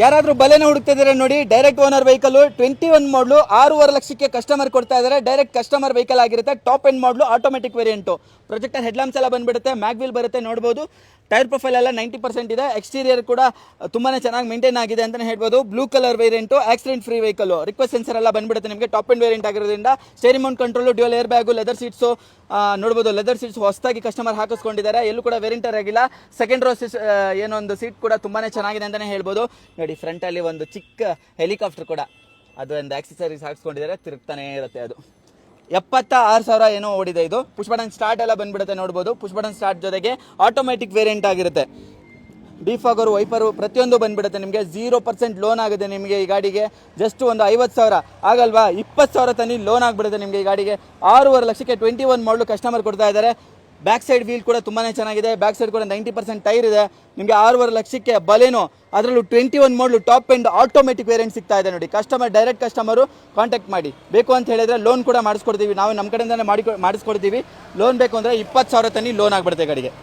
ಯಾರಾದರೂ ಬಲೆನ ಹುಡುಕ್ತಿದ್ದಾರೆ ನೋಡಿ, ಡೈರೆಕ್ಟ್ ಓನರ್ ವೆಹಿಕಲ್ 21 ಮಾಡಲು 6.5 ಲಕ್ಷಕ್ಕೆ ಕಸ್ಟಮರ್ ಕೊಡ್ತಾ ಇದ್ದಾರೆ. ಡೈರೆಕ್ಟ್ ಕಸ್ಟಮರ್ ವೆಹಿಕಲ್ ಆಗಿರುತ್ತೆ. ಟಾಪ್ ಎಂಡ್ ಮಾಡಲು ಆಟೋಮೆಟಿಕ್ ವೇರಿಯಂಟು. ಪ್ರೊಜೆಕ್ಟರ್ ಹೆಡ್ಲಾಂಪ್ಸ್ ಎಲ್ಲ ಬಂದ್ಬಿಡುತ್ತೆ. ಮ್ಯಾಗ್ವಿಲ್ ಬರುತ್ತೆ, ನೋಡ್ಬೋದು. ಟೈರ್ ಪ್ರೊಫೈಲ್ ಎಲ್ಲ 90% ಇದೆ. ಎಕ್ಸ್ಟೀರಿಯರ್ ಕೂಡ ತುಂಬಾ ಚೆನ್ನಾಗಿ ಮೇಂಟೈನ್ ಆಗಿದೆ ಅಂತಲೇ ಹೇಳ್ಬೋದು. Blue colour variant, accident free vehicle. Request sensor ಎಲ್ಲ ಬಂದ್ಬಿಡುತ್ತೆ ನಿಮಗೆ. ಟಾಪ್ ಎಂಡ್ ವೇರಿಯಂಟ್ ಆಗಿರೋದ್ರಿಂದ steering Mount control, dual air bag, leather seats ನೋಡ್ಬೋದು. ಲೆದರ್ ಸೀಟ್ಸ್ ಹೊಸದಾಗಿ ಕಸ್ಟಮರ್ ಹಾಕಿಸ್ಕೊಂಡಿದ್ದಾರೆ. ಎಲ್ಲೂ ಕೂಡ ವೇರಿಯಂಟರ್ ಆಗಿಲ್ಲ. ಸೆಕೆಂಡ್ ರೋ ಏನೊಂದು ಸೀಟ್ ಕೂಡ ತುಂಬಾ ಚೆನ್ನಾಗಿದೆ ಅಂತಲೇ ಹೇಳ್ಬೋದು. ನೋಡಿ, ಫ್ರಂಟಲ್ಲಿ ಒಂದು ಚಿಕ್ಕ ಹೆಲಿಕಾಪ್ಟರ್ ಕೂಡ ಅದು ಒಂದು ಆಕ್ಸೆಸರೀಸ್ ಹಾಕ್ಸ್ಕೊಂಡಿದ್ದಾರೆ, ತಿರುಗ್ತಾನೆ ಇರುತ್ತೆ. ಅದು 76,000 ಏನೋ ಓಡಿದೆ. ಇದು ಪುಷ್ ಬಟನ್ ಸ್ಟಾರ್ಟ್ ಎಲ್ಲ ಬಂದ್ಬಿಡುತ್ತೆ, ನೋಡ್ಬೋದು. ಪುಷ್ ಬಟನ್ ಸ್ಟಾರ್ಟ್ ಜೊತೆಗೆ ಆಟೋಮೆಟಿಕ್ ವೇರಿಯಂಟ್ ಆಗಿರುತ್ತೆ. ಡಿಫಾಗರು, ವೈಪರು ಪ್ರತಿಯೊಂದು ಬಂದ್ಬಿಡುತ್ತೆ ನಿಮಗೆ. 0% ಲೋನ್ ಆಗುತ್ತೆ ನಿಮಗೆ ಈ ಗಾಡಿಗೆ. ಜಸ್ಟ್ ಒಂದು 50,000 ಆಗಲ್ವಾ, 20,000 ತನಕ ಲೋನ್ ಆಗಿಬಿಡುತ್ತೆ ನಿಮಗೆ ಈ ಗಾಡಿಗೆ. 6.5 ಲಕ್ಷಕ್ಕೆ 21 ಮಾಡಲು ಕಸ್ಟಮರ್ ಕೊಡ್ತಾ ಇದ್ದಾರೆ. ಬ್ಯಾಕ್ ಸೈಡ್ ವೀಲ್ ಕೂಡ ತುಂಬಾ ಚೆನ್ನಾಗಿದೆ. ಬ್ಯಾಕ್ ಸೈಡ್ ಕೂಡ 90% ಟೈರ್ ಇದೆ. ನಿಮಗೆ 6.5 ಲಕ್ಷಕ್ಕೆ ಬಲೇನೋ, ಅದರಲ್ಲೂ 21 ಮಾಡಲು ಟಾಪ್ ಎಂಡ್ ಆಟೋಮೆಟಿಕ್ ವೇರಿಯಂಟ್ ಸಿಗ್ತಾ ಇದೆ ನೋಡಿ. ಡೈರೆಕ್ಟ್ ಕಸ್ಟಮರು ಕಾಂಟ್ಯಾಕ್ಟ್ ಮಾಡಿ. ಬೇಕು ಅಂತ ಹೇಳಿದ್ರೆ ಲೋನ್ ಕೂಡ ಮಾಡಿಸ್ಕೊಡ್ತೀವಿ. ನಾವು ನಮ್ಮ ಕಡೆಯಿಂದನೇ ಮಾಡಿಸ್ಕೊಡ್ತೀವಿ. ಲೋನ್ ಬೇಕು ಅಂದರೆ 20,000 ತನಕ ಲೋನ್ ಆಗಿಬಿಡುತ್ತೆ ಗಾಡಿಗೆ.